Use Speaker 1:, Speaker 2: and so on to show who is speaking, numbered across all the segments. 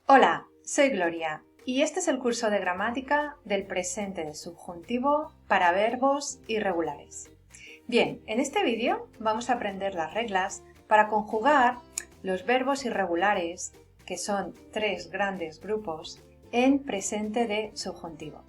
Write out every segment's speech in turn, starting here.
Speaker 1: Hola, soy Gloria y este es el curso de gramática del presente de subjuntivo para verbos irregulares. Bien, en este vídeo vamos a aprender las reglas para conjugar los verbos irregulares, que son tres grandes grupos, en presente de subjuntivo.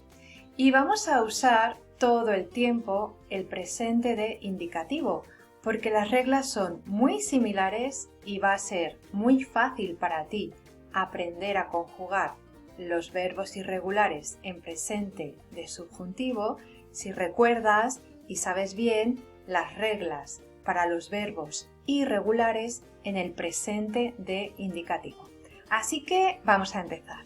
Speaker 1: Y vamos a usar todo el tiempo el presente de indicativo, porque las reglas son muy similares y va a ser muy fácil para ti aprender a conjugar los verbos irregulares en presente de subjuntivo si recuerdas y sabes bien las reglas para los verbos irregulares en el presente de indicativo. Así que vamos a empezar.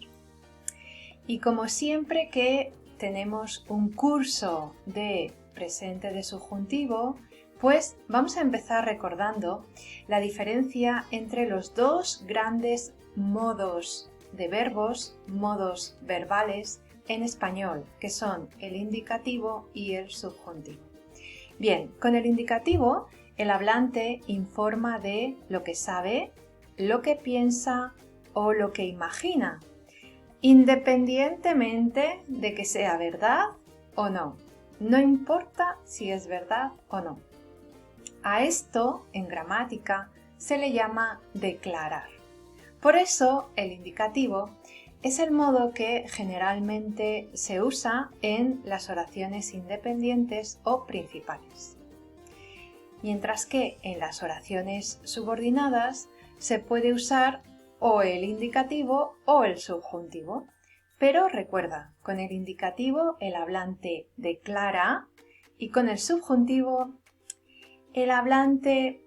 Speaker 1: Y como siempre que tenemos un curso de presente de subjuntivo, pues vamos a empezar recordando la diferencia entre los dos grandes modos de verbos, modos verbales en español, que son el indicativo y el subjuntivo. Bien, con el indicativo, el hablante informa de lo que sabe, lo que piensa o lo que imagina, independientemente de que sea verdad o no. No importa si es verdad o no. A esto, en gramática, se le llama declarar. Por eso, el indicativo es el modo que generalmente se usa en las oraciones independientes o principales. Mientras que en las oraciones subordinadas se puede usar o el indicativo o el subjuntivo. Pero recuerda, con el indicativo el hablante declara y con el subjuntivo el hablante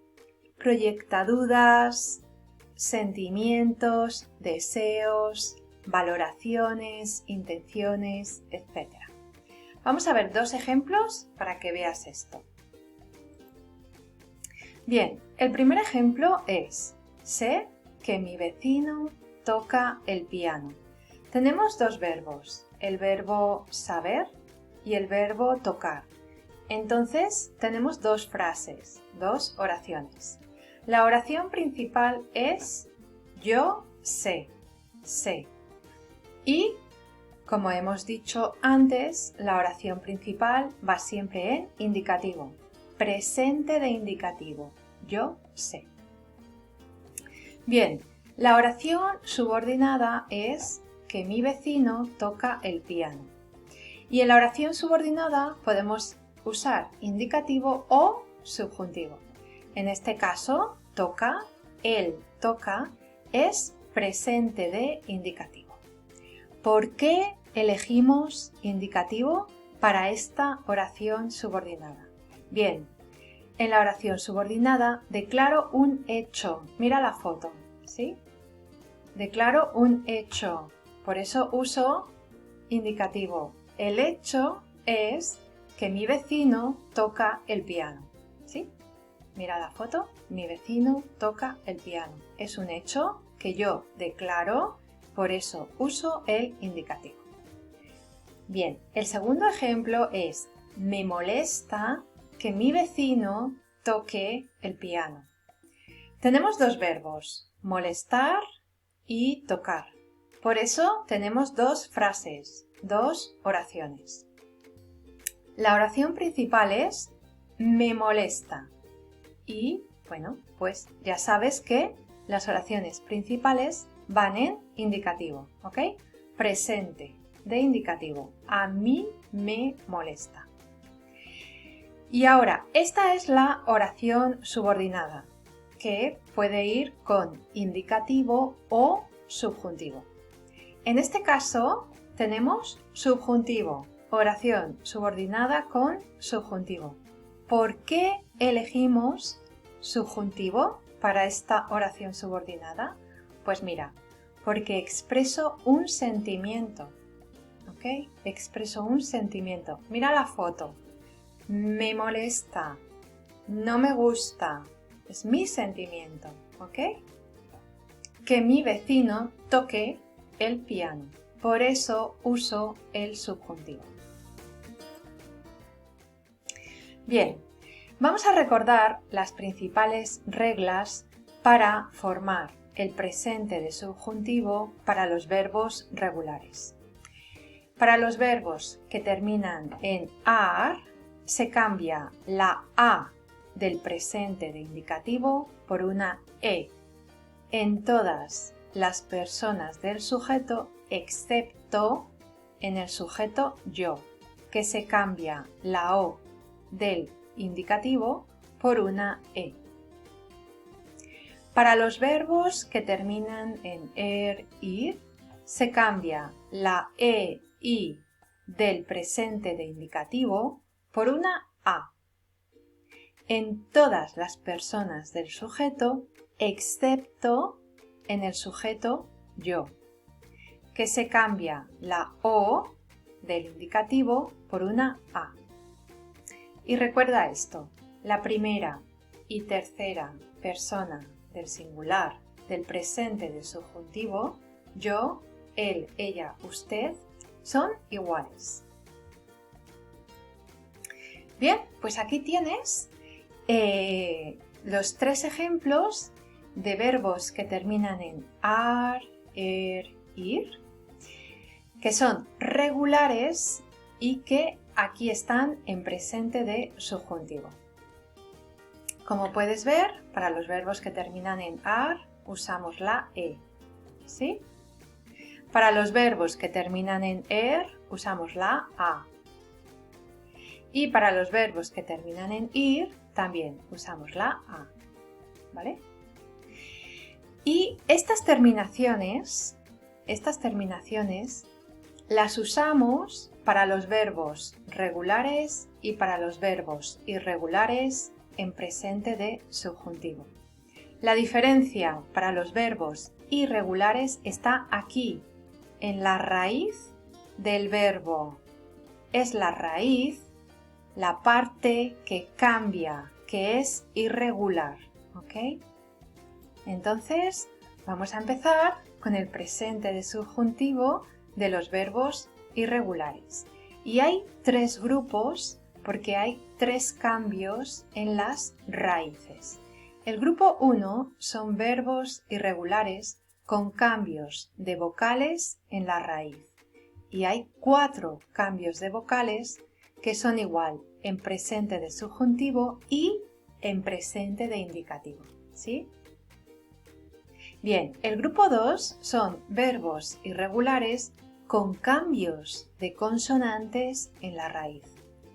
Speaker 1: proyecta dudas, sentimientos, deseos, valoraciones, intenciones, etc. Vamos a ver dos ejemplos para que veas esto. Bien, el primer ejemplo es: sé que mi vecino toca el piano. Tenemos dos verbos, el verbo saber y el verbo tocar. Entonces tenemos dos frases, dos oraciones. La oración principal es yo sé, sé. Y, como hemos dicho antes, la oración principal va siempre en indicativo, presente de indicativo, yo sé. Bien, la oración subordinada es que mi vecino toca el piano. Y en la oración subordinada podemos usar indicativo o subjuntivo. En este caso, toca, él toca, es presente de indicativo. ¿Por qué elegimos indicativo para esta oración subordinada? Bien, en la oración subordinada declaro un hecho. Mira la foto, ¿sí? Declaro un hecho, por eso uso indicativo. El hecho es que mi vecino toca el piano, ¿sí? Mira la foto, mi vecino toca el piano. Es un hecho que yo declaro, por eso uso el indicativo. Bien, el segundo ejemplo es: me molesta que mi vecino toque el piano. Tenemos dos verbos, molestar y tocar. Por eso tenemos dos frases, dos oraciones. La oración principal es me molesta. Y, bueno, pues ya sabes que las oraciones principales van en indicativo, ¿ok? Presente de indicativo. A mí me molesta. Y ahora, esta es la oración subordinada, que puede ir con indicativo o subjuntivo. En este caso, tenemos subjuntivo, oración subordinada con subjuntivo. ¿Por qué elegimos subjuntivo para esta oración subordinada? Pues mira, porque expreso un sentimiento, ¿ok? Expreso un sentimiento. Mira la foto. Me molesta, no me gusta, es mi sentimiento, ¿ok? Que mi vecino toque el piano, por eso uso el subjuntivo. Bien, vamos a recordar las principales reglas para formar el presente de subjuntivo para los verbos regulares. Para los verbos que terminan en AR, se cambia la A del presente de indicativo por una E en todas las personas del sujeto, excepto en el sujeto yo, que se cambia la O del indicativo por una E. Para los verbos que terminan en ir, se cambia la i del presente de indicativo por una a en todas las personas del sujeto, excepto en el sujeto yo, que se cambia la o del indicativo por una a. Y recuerda esto, la primera y tercera persona del singular del presente del subjuntivo, yo, él, ella, usted, son iguales. Bien, pues aquí tienes los 3 ejemplos de verbos que terminan en ar, ir, que son regulares y que aquí están en presente de subjuntivo. Como puedes ver, para los verbos que terminan en ar usamos la e, ¿sí? Para los verbos que terminan en usamos la a. Y para los verbos que terminan en ir también usamos la a, ¿vale? Y estas terminaciones las usamos para los verbos regulares y para los verbos irregulares en presente de subjuntivo. La diferencia para los verbos irregulares está aquí, en la raíz del verbo. Es la raíz, la parte que cambia, que es irregular, ¿ok? Entonces, vamos a empezar con el presente de subjuntivo de los verbos irregulares. Y hay 3 grupos porque hay 3 cambios en las raíces. El grupo 1 son verbos irregulares con cambios de vocales en la raíz. Y hay 4 cambios de vocales que son igual en presente de subjuntivo y en presente de indicativo, ¿sí? Bien, el grupo 2 son verbos irregulares con cambios de consonantes en la raíz.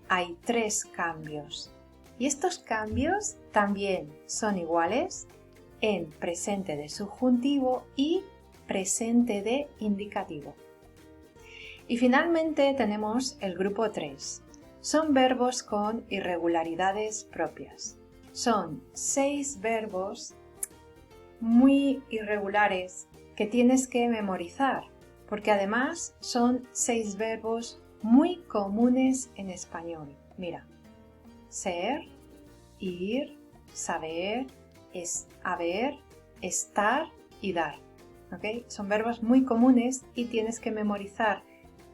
Speaker 1: Hay 3 cambios y estos cambios también son iguales en presente de subjuntivo y presente de indicativo. Y finalmente tenemos el grupo 3. Son verbos con irregularidades propias. Son 6 verbos muy irregulares que tienes que memorizar, porque además son 6 verbos muy comunes en español. Mira, ser, ir, saber, haber, estar y dar. ¿Okay? Son verbos muy comunes y tienes que memorizar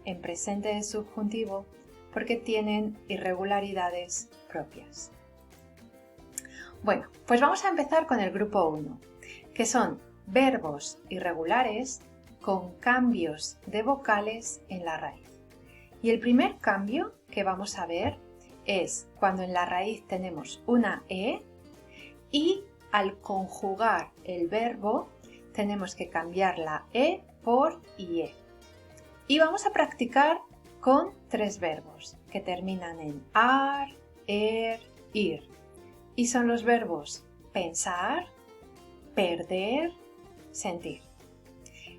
Speaker 1: en presente de subjuntivo porque tienen irregularidades propias. Bueno, pues vamos a empezar con el grupo 1, que son verbos irregulares con cambios de vocales en la raíz. Y el primer cambio que vamos a ver es cuando en la raíz tenemos una e y al conjugar el verbo tenemos que cambiar la e por ie. Y vamos a practicar con 3 verbos que terminan en ar, ir. Y son los verbos pensar, perder, sentir.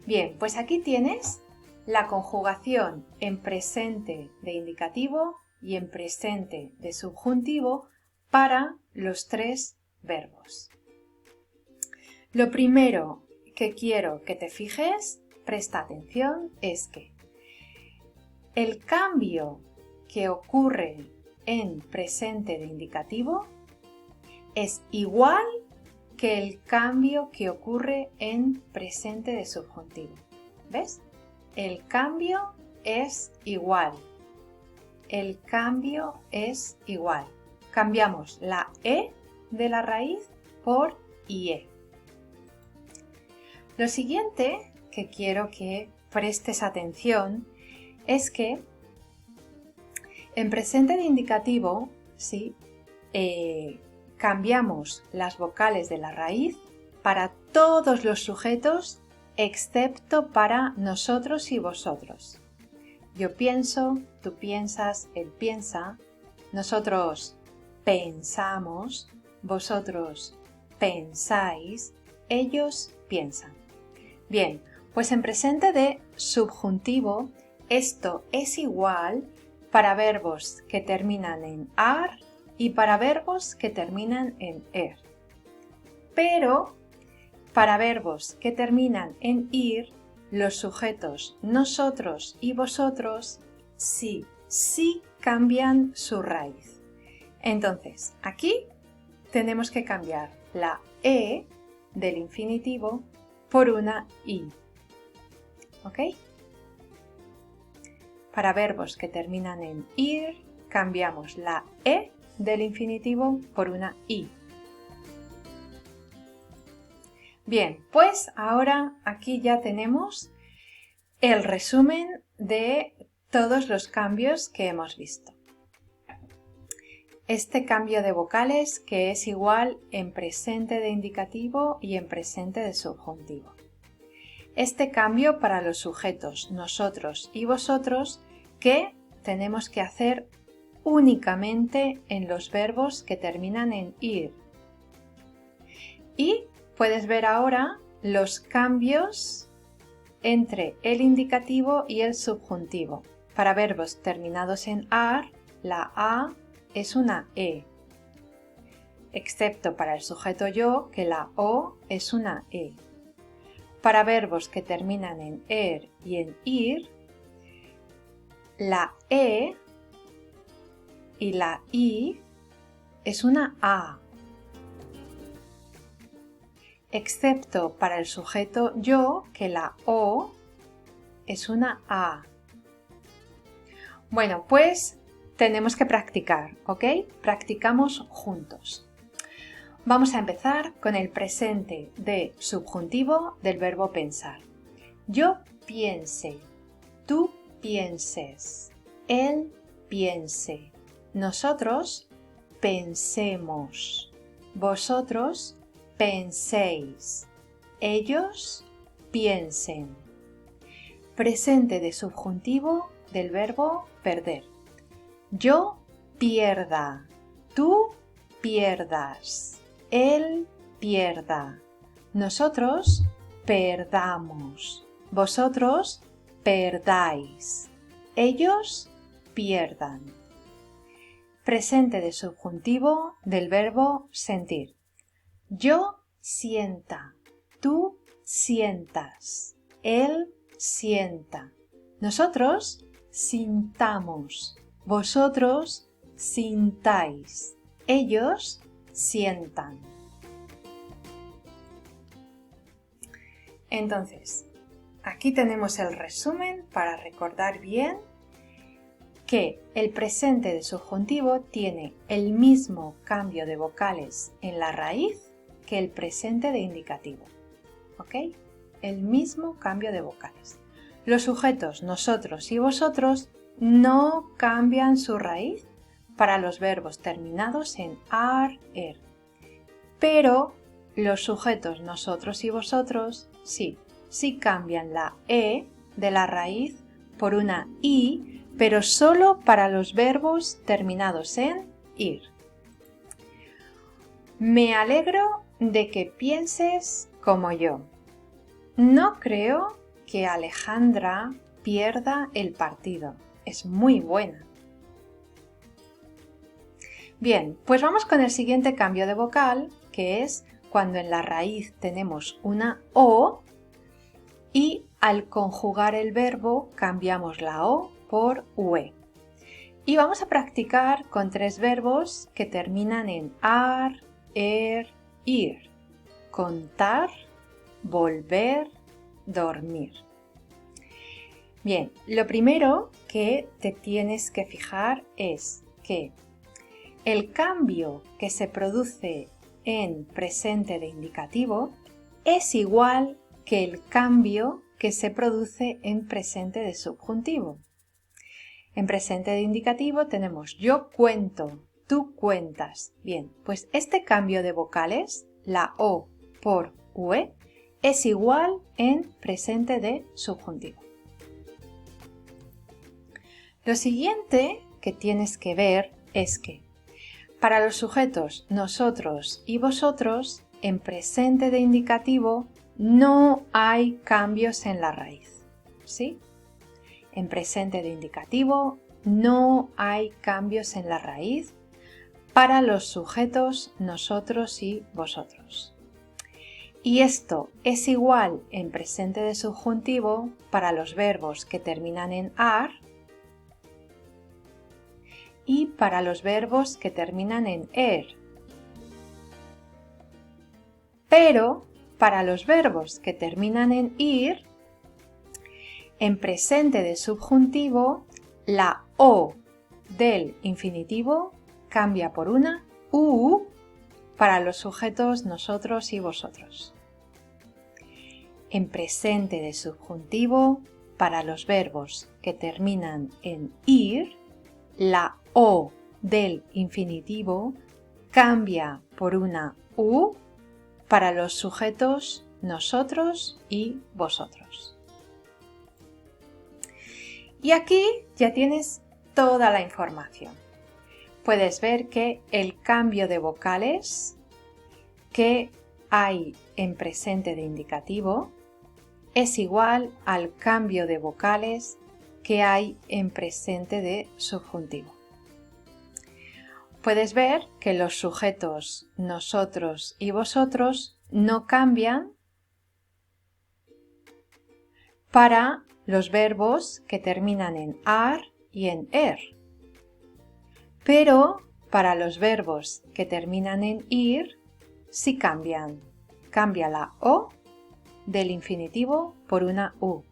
Speaker 1: Bien, pues aquí tienes la conjugación en presente de indicativo y en presente de subjuntivo para los 3 verbos. Lo primero que quiero que te fijes, presta atención, es que el cambio que ocurre en presente de indicativo es igual que el cambio que ocurre en presente de subjuntivo. ¿Ves? El cambio es igual. El cambio es igual. Cambiamos la e de la raíz por ie. Lo siguiente que quiero que prestes atención es que en presente de indicativo, ¿sí? Cambiamos las vocales de la raíz para todos los sujetos excepto para nosotros y vosotros. Yo pienso, tú piensas, él piensa, nosotros pensamos, vosotros pensáis, ellos piensan. Bien, pues en presente de subjuntivo esto es igual para verbos que terminan en ar y para verbos que terminan en er. Pero para verbos que terminan en ir, los sujetos nosotros y vosotros sí cambian su raíz. Entonces, aquí tenemos que cambiar la e del infinitivo por una i. ¿Ok? Para verbos que terminan en ir, cambiamos la e del infinitivo por una i. Bien, pues ahora aquí ya tenemos el resumen de todos los cambios que hemos visto. Este cambio de vocales que es igual en presente de indicativo y en presente de subjuntivo. Este cambio para los sujetos nosotros y vosotros que tenemos que hacer únicamente en los verbos que terminan en ir. Y puedes ver ahora los cambios entre el indicativo y el subjuntivo. Para verbos terminados en ar, la a es una e, excepto para el sujeto yo, que la o es una e. Para verbos que terminan en er y en ir, la e y la i es una a, excepto para el sujeto yo, que la o es una a. Bueno, pues tenemos que practicar, ¿ok? Practicamos juntos. Vamos a empezar con el presente de subjuntivo del verbo pensar. Yo piense, tú pienses, él piense, nosotros pensemos, vosotros penséis, ellos piensen. Presente de subjuntivo del verbo perder. Yo pierda, tú pierdas, él pierda, nosotros perdamos, vosotros perdáis, ellos pierdan. Presente de subjuntivo del verbo sentir. Yo sienta, tú sientas, él sienta, nosotros sintamos, vosotros sintáis, ellos sientan. Entonces, aquí tenemos el resumen para recordar bien que el presente de subjuntivo tiene el mismo cambio de vocales en la raíz que el presente de indicativo. ¿Ok? El mismo cambio de vocales. Los sujetos nosotros y vosotros no cambian su raíz para los verbos terminados en ar, er. Pero los sujetos nosotros y vosotros sí cambian la e de la raíz por una i, pero solo para los verbos terminados en ir. Me alegro de que pienses como yo. No creo que Alejandra pierda el partido. Es muy buena. Bien, pues vamos con el siguiente cambio de vocal, que es cuando en la raíz tenemos una o y al conjugar el verbo cambiamos la o por ue. Y vamos a practicar con 3 verbos que terminan en ar, er, ir. Contar, volver, dormir. Bien, lo primero que te tienes que fijar es que el cambio que se produce en presente de indicativo es igual que que el cambio que se produce en presente de subjuntivo. En presente de indicativo tenemos yo cuento, tú cuentas. Bien, pues este cambio de vocales, la O por UE, es igual en presente de subjuntivo. Lo siguiente que tienes que ver es que para los sujetos nosotros y vosotros, en presente de indicativo no hay cambios en la raíz, ¿sí? En presente de indicativo no hay cambios en la raíz para los sujetos nosotros y vosotros. Y esto es igual en presente de subjuntivo para los verbos que terminan en ar y para los verbos que terminan en er. Pero para los verbos que terminan en ir, en presente de subjuntivo, la O del infinitivo cambia por una U para los sujetos nosotros y vosotros. En presente de subjuntivo, para los verbos que terminan en ir, la O del infinitivo cambia por una U para los sujetos nosotros y vosotros. Y aquí ya tienes toda la información. Puedes ver que el cambio de vocales que hay en presente de indicativo es igual al cambio de vocales que hay en presente de subjuntivo. Puedes ver que los sujetos nosotros y vosotros no cambian para los verbos que terminan en ar y en er. Pero para los verbos que terminan en ir sí cambian. Cambia la O del infinitivo por una U.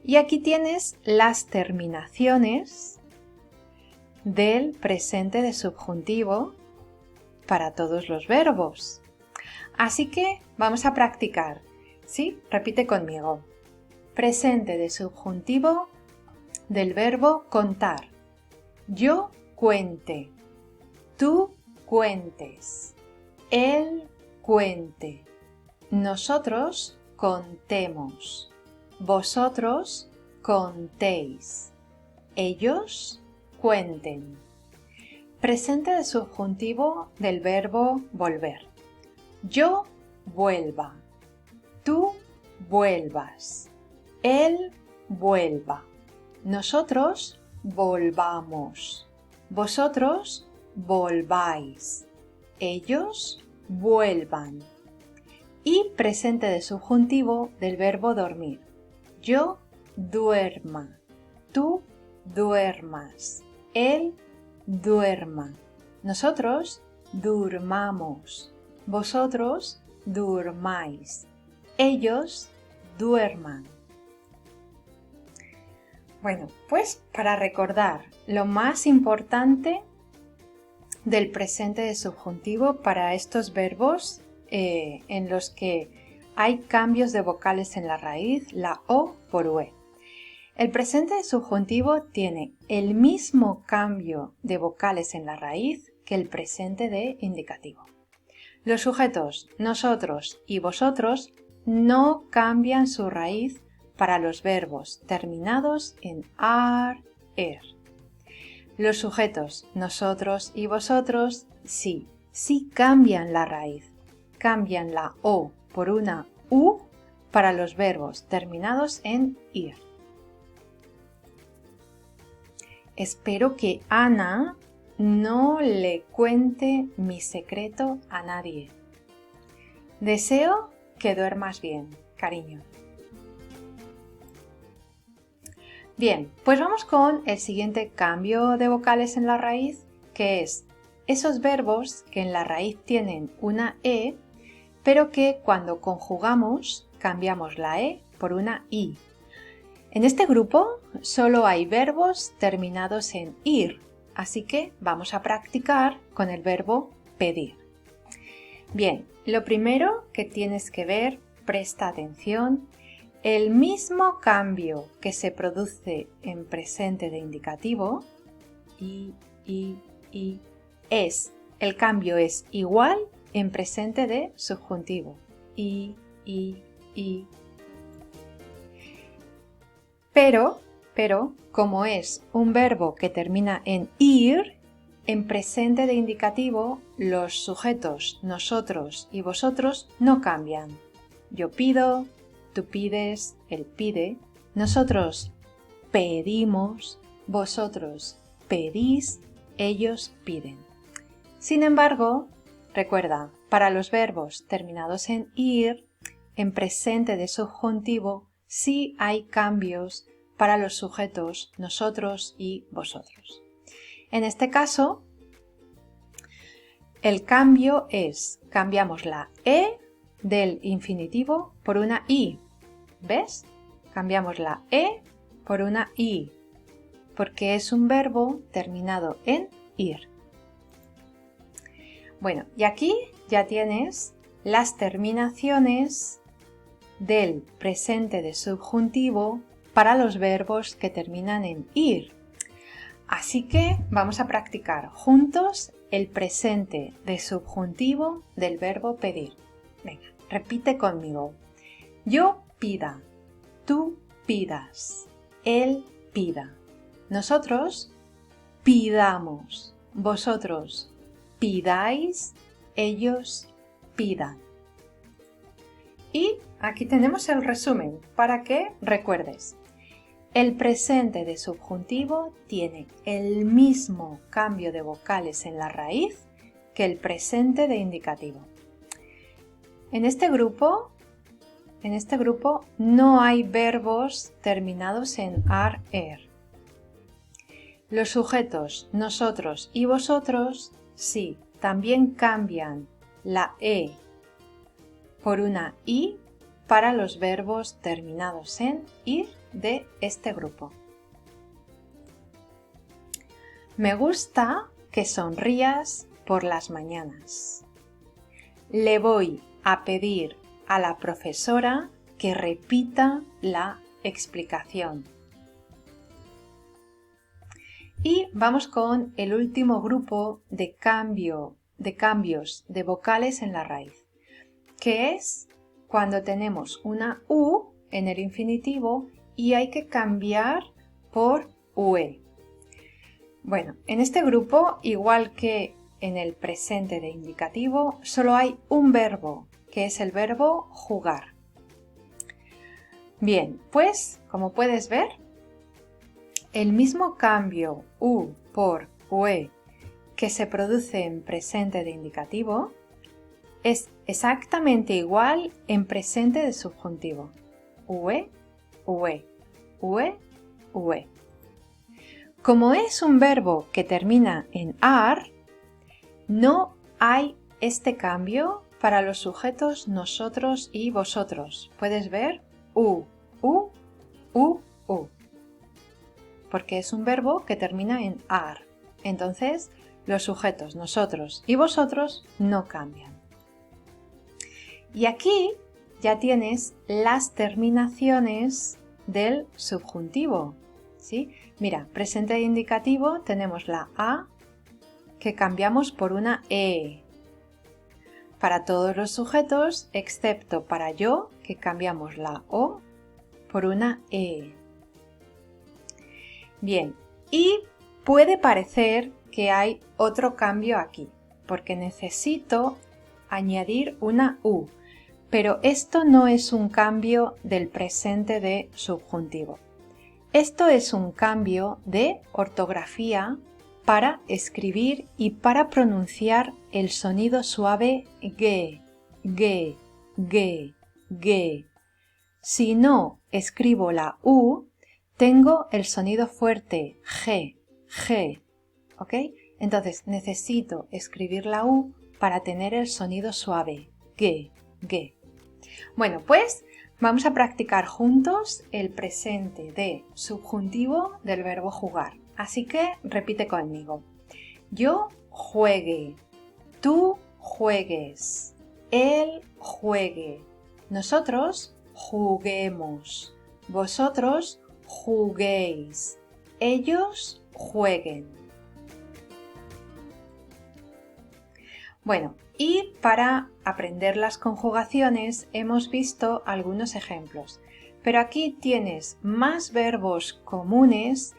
Speaker 1: Y aquí tienes las terminaciones del presente de subjuntivo para todos los verbos. Así que vamos a practicar. ¿Sí? Repite conmigo. Presente de subjuntivo del verbo contar. Yo cuente. Tú cuentes. Él cuente. Nosotros contemos. Vosotros contéis. Ellos cuenten. Presente de subjuntivo del verbo volver. Yo vuelva. Tú vuelvas. Él vuelva. Nosotros volvamos. Vosotros volváis. Ellos vuelvan. Y presente de subjuntivo del verbo dormir. Yo duerma. Tú duermas. Él duerma. Nosotros durmamos. Vosotros durmáis. Ellos duerman. Bueno, pues para recordar lo más importante del presente de subjuntivo para estos verbos en los que hay cambios de vocales en la raíz, la O por UE. El presente de subjuntivo tiene el mismo cambio de vocales en la raíz que el presente de indicativo. Los sujetos nosotros y vosotros no cambian su raíz para los verbos terminados en ar, er. Los sujetos nosotros y vosotros sí cambian la raíz. Cambian la O por una U para los verbos terminados en ir. Espero que Ana no le cuente mi secreto a nadie. Deseo que duermas bien, cariño. Bien, pues vamos con el siguiente cambio de vocales en la raíz, que es esos verbos que en la raíz tienen una E, pero que cuando conjugamos cambiamos la E por una I. En este grupo solo hay verbos terminados en ir, así que vamos a practicar con el verbo pedir. Bien, lo primero que tienes que ver presta atención, el mismo cambio que se produce en presente de indicativo, el cambio es igual en presente de subjuntivo, Pero, como es un verbo que termina en ir, en presente de indicativo los sujetos nosotros y vosotros no cambian. Yo pido, tú pides, él pide, nosotros pedimos, vosotros pedís, ellos piden. Sin embargo, recuerda, para los verbos terminados en ir, en presente de subjuntivo, sí hay cambios para los sujetos nosotros y vosotros. En este caso, el cambio es, cambiamos la E del infinitivo por una I. ¿Ves? Cambiamos la E por una I, porque es un verbo terminado en ir. Bueno, y aquí ya tienes las terminaciones del presente de subjuntivo para los verbos que terminan en ir. Así que vamos a practicar juntos el presente de subjuntivo del verbo pedir. Venga, repite conmigo. Yo pida, tú pidas, él pida, nosotros pidamos, vosotros pidáis, ellos pidan. Y aquí tenemos el resumen para que recuerdes. El presente de subjuntivo tiene el mismo cambio de vocales en la raíz que el presente de indicativo. En este grupo no hay verbos terminados en ar, er. Los sujetos nosotros y vosotros sí, también cambian la e por una i para los verbos terminados en ir de este grupo. Me gusta que sonrías por las mañanas. Le voy a pedir a la profesora que repita la explicación. Y vamos con el último grupo de cambios de vocales en la raíz, que es cuando tenemos una U en el infinitivo y hay que cambiar por UE. Bueno, en este grupo, igual que en el presente de indicativo, solo hay un verbo, que es el verbo jugar. Bien, pues, como puedes ver, el mismo cambio U por UE que se produce en presente de indicativo es exactamente igual en presente de subjuntivo. UE, UE, UE, UE. Como es un verbo que termina en ar, no hay este cambio para los sujetos nosotros y vosotros. Puedes ver U, U, U, U. Porque es un verbo que termina en ar. Entonces, los sujetos nosotros y vosotros no cambian. Y aquí ya tienes las terminaciones del subjuntivo, ¿sí? Mira, presente de indicativo tenemos la A que cambiamos por una E. Para todos los sujetos, excepto para yo, que cambiamos la O por una E. Bien, y puede parecer que hay otro cambio aquí, porque necesito añadir una U. Pero esto no es un cambio del presente de subjuntivo. Esto es un cambio de ortografía para escribir y para pronunciar el sonido suave ge, ge, ge, ge. Si no escribo la U, tengo el sonido fuerte G, G, ¿ok? Entonces necesito escribir la U para tener el sonido suave ge, ge. Bueno, pues vamos a practicar juntos el presente de subjuntivo del verbo jugar. Así que repite conmigo. Yo juegue, tú juegues, él juegue, Nosotros juguemos, vosotros juguéis, ellos jueguen. Bueno, y para aprender las conjugaciones hemos visto algunos ejemplos, pero aquí tienes más verbos comunes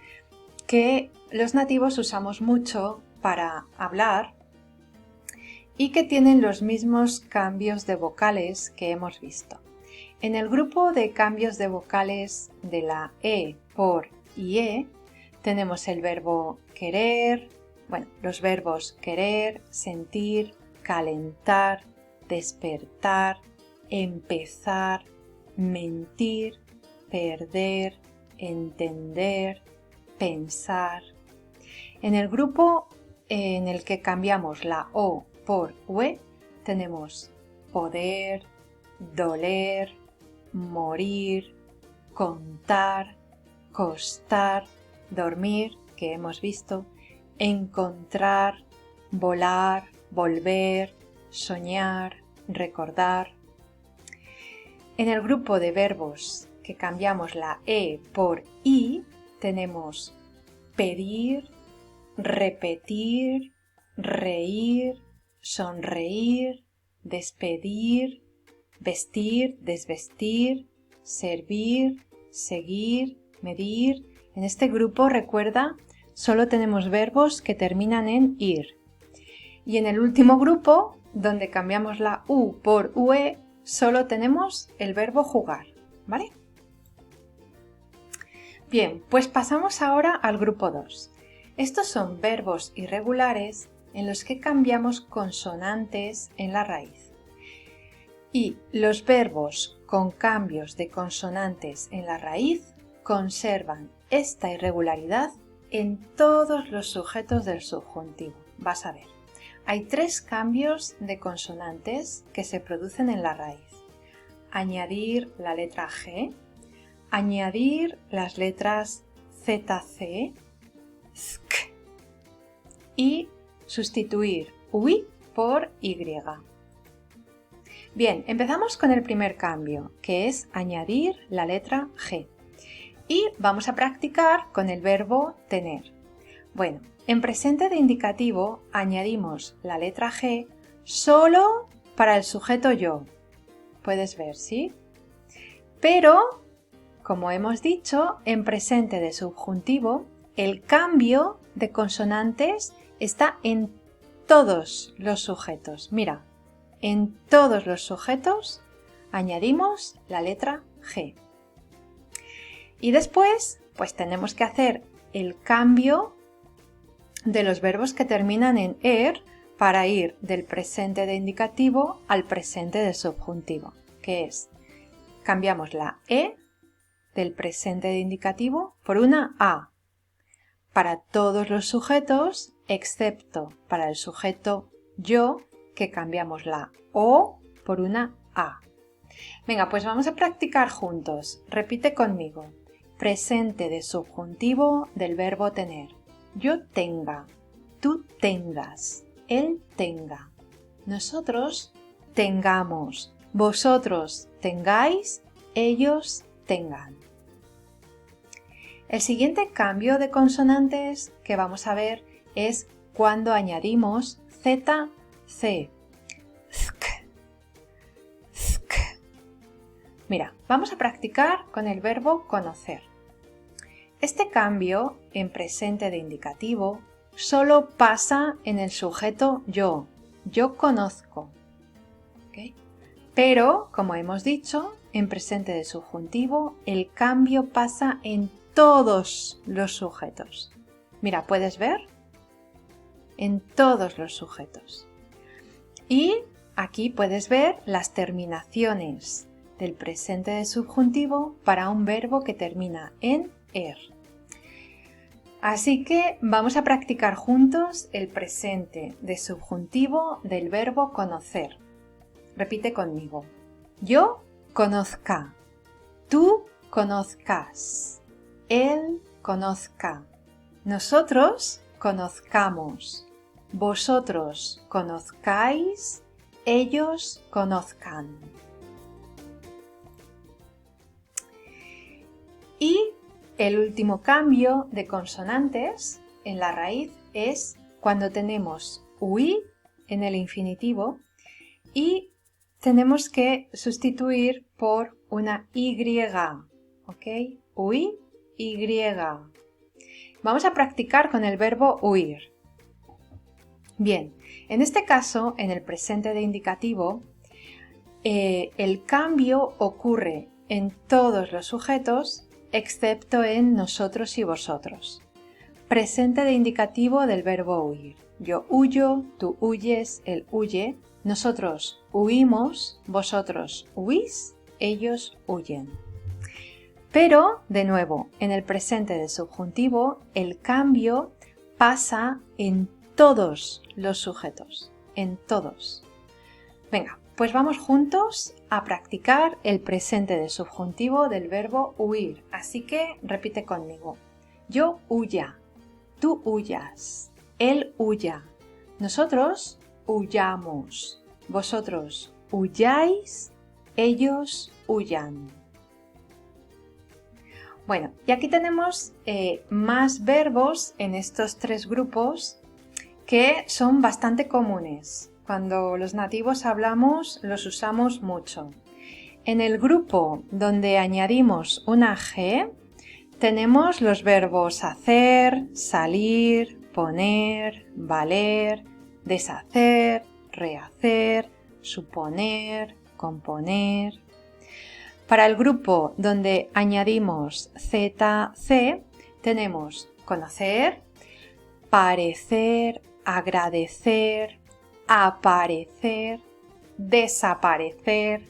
Speaker 1: que los nativos usamos mucho para hablar y que tienen los mismos cambios de vocales que hemos visto. En el grupo de cambios de vocales de la E por IE tenemos el verbo querer, los verbos querer, sentir, calentar, despertar, empezar, mentir, perder, entender, pensar. En el grupo en el que cambiamos la O por UE tenemos poder, doler, morir, contar, costar, dormir, que hemos visto, encontrar, volar, volver, soñar, recordar. En el grupo de verbos que cambiamos la E por I tenemos pedir, repetir, reír, sonreír, despedir, vestir, desvestir, servir, seguir, medir. En este grupo, recuerda, solo tenemos verbos que terminan en ir. Y en el último grupo, donde cambiamos la U por UE, solo tenemos el verbo jugar, ¿vale? Bien, pues pasamos ahora al grupo 2. Estos son verbos irregulares en los que cambiamos consonantes en la raíz. Y los verbos con cambios de consonantes en la raíz conservan esta irregularidad en todos los sujetos del subjuntivo. Vas a ver. Hay 3 cambios de consonantes que se producen en la raíz. Añadir la letra G, añadir las letras ZC, ZK y sustituir UI por Y. Bien, empezamos con el primer cambio, que es añadir la letra G. Y vamos a practicar con el verbo tener. Bueno, en presente de indicativo añadimos la letra G solo para el sujeto yo. Puedes ver, ¿sí? Pero, como hemos dicho, en presente de subjuntivo, el cambio de consonantes está en todos los sujetos. Mira, en todos los sujetos añadimos la letra G. Y después, pues tenemos que hacer el cambio de los verbos que terminan en er para ir del presente de indicativo al presente de subjuntivo, que es, cambiamos la E del presente de indicativo por una A para todos los sujetos, excepto para el sujeto yo, que cambiamos la O por una A. Venga, pues vamos a practicar juntos. Repite conmigo. Presente de subjuntivo del verbo tener. Yo tenga, tú tengas, él tenga, nosotros tengamos, vosotros tengáis, ellos tengan. El siguiente cambio de consonantes que vamos a ver es cuando añadimos ZC. Zk, zk. Mira, vamos a practicar con el verbo conocer. Este cambio en presente de indicativo solo pasa en el sujeto yo conozco. ¿Okay? Pero, como hemos dicho, en presente de subjuntivo el cambio pasa en todos los sujetos. Mira, ¿puedes ver? En todos los sujetos. Y aquí puedes ver las terminaciones del presente de subjuntivo para un verbo que termina en er. Así que vamos a practicar juntos el presente de subjuntivo del verbo conocer. Repite conmigo. Yo conozca, tú conozcas, él conozca, nosotros conozcamos, vosotros conozcáis, ellos conozcan. El último cambio de consonantes en la raíz es cuando tenemos UI en el infinitivo y tenemos que sustituir por una Y, ¿ok? UI, Y. Vamos a practicar con el verbo huir. Bien, en este caso, en el presente de indicativo, el cambio ocurre en todos los sujetos excepto en nosotros y vosotros. Presente de indicativo del verbo huir. Yo huyo, tú huyes, él huye, nosotros huimos, vosotros huís, ellos huyen. Pero, de nuevo, en el presente de subjuntivo, el cambio pasa en todos los sujetos, en todos. Venga, pues vamos juntos a practicar el presente de subjuntivo del verbo huir. Así que repite conmigo. Yo huya, tú huyas, él huya, nosotros huyamos, vosotros huyáis, ellos huyan. Bueno, y aquí tenemos más verbos en estos tres grupos que son bastante comunes. Cuando los nativos hablamos, los usamos mucho. En el grupo donde añadimos una G, tenemos los verbos hacer, salir, poner, valer, deshacer, rehacer, suponer, componer. Para el grupo donde añadimos ZC, tenemos conocer, parecer, agradecer, aparecer, desaparecer,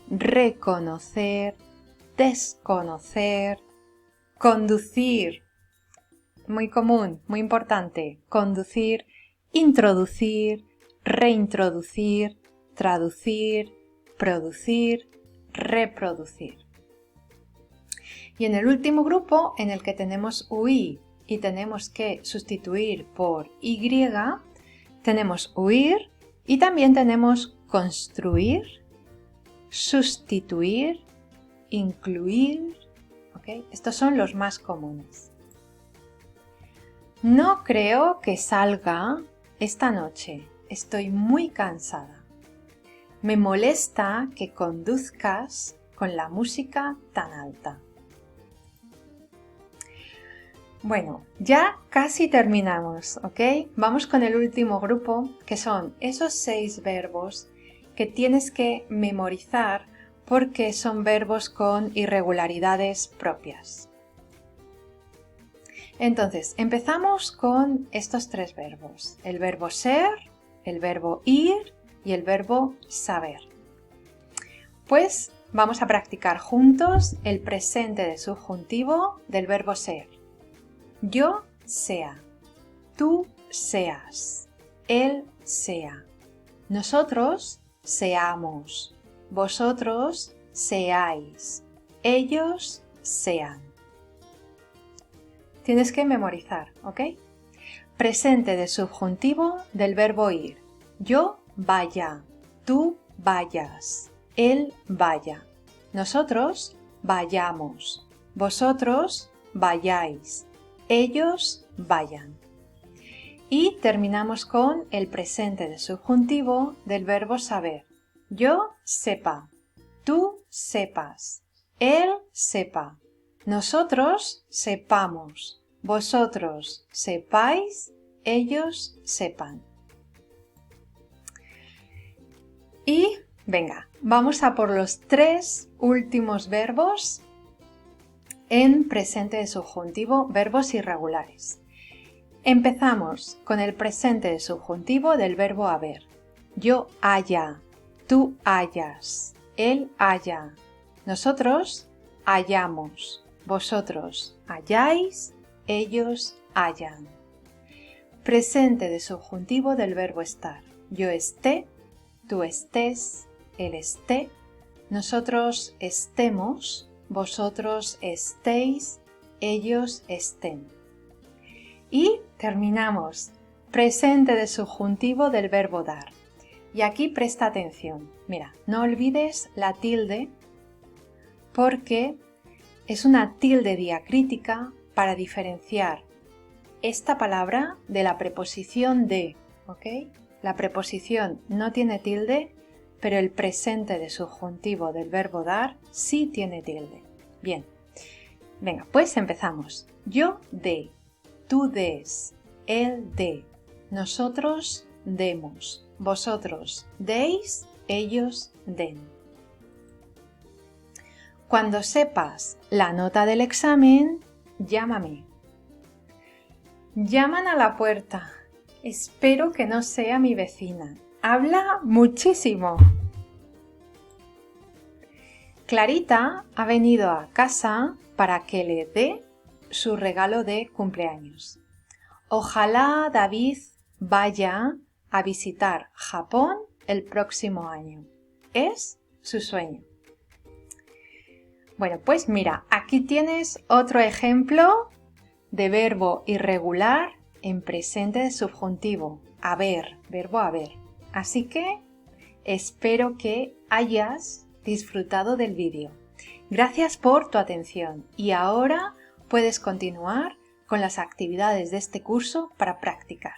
Speaker 1: reconocer, desconocer, conducir, muy común, muy importante, conducir, introducir, reintroducir, traducir, producir, reproducir. Y en el último grupo, en el que tenemos UI y tenemos que sustituir por Y, tenemos huir y también tenemos construir, sustituir, incluir. ¿Okay? Estos son los más comunes. No creo que salga esta noche. Estoy muy cansada. Me molesta que conduzcas con la música tan alta. Bueno, ya casi terminamos, ¿ok? Vamos con el último grupo, que son esos 6 verbos que tienes que memorizar porque son verbos con irregularidades propias. Entonces, empezamos con estos 3 verbos. El verbo ser, el verbo ir y el verbo saber. Pues vamos a practicar juntos el presente de subjuntivo del verbo ser. Yo sea, tú seas, él sea, nosotros seamos, vosotros seáis, ellos sean. Tienes que memorizar, ¿ok? Presente de subjuntivo del verbo ir. Yo vaya, tú vayas, él vaya, nosotros vayamos, vosotros vayáis, ellos vayan. Y terminamos con el presente de subjuntivo del verbo saber. Yo sepa, tú sepas, él sepa, nosotros sepamos, vosotros sepáis, ellos sepan. Y venga, vamos a por los 3 últimos verbos en presente de subjuntivo, verbos irregulares. Empezamos con el presente de subjuntivo del verbo haber. Yo haya, tú hayas, él haya, nosotros hayamos, vosotros hayáis, ellos hayan. Presente de subjuntivo del verbo estar. Yo esté, tú estés, él esté, nosotros estemos, vosotros estéis, ellos estén. Y terminamos. Presente de subjuntivo del verbo dar. Y aquí presta atención. Mira, no olvides la tilde porque es una tilde diacrítica para diferenciar esta palabra de la preposición de, ¿ok? La preposición no tiene tilde, pero el presente de subjuntivo del verbo dar sí tiene tilde. Bien, venga, pues empezamos. Yo dé, tú des, él dé, nosotros demos, vosotros deis, ellos den. Cuando sepas la nota del examen, llámame. Llaman a la puerta. Espero que no sea mi vecina. Habla muchísimo. Clarita ha venido a casa para que le dé su regalo de cumpleaños. Ojalá David vaya a visitar Japón el próximo año. Es su sueño. Bueno, pues mira, aquí tienes otro ejemplo de verbo irregular en presente de subjuntivo. Haber, verbo haber. Así que espero que hayas disfrutado del vídeo. Gracias por tu atención y ahora puedes continuar con las actividades de este curso para practicar.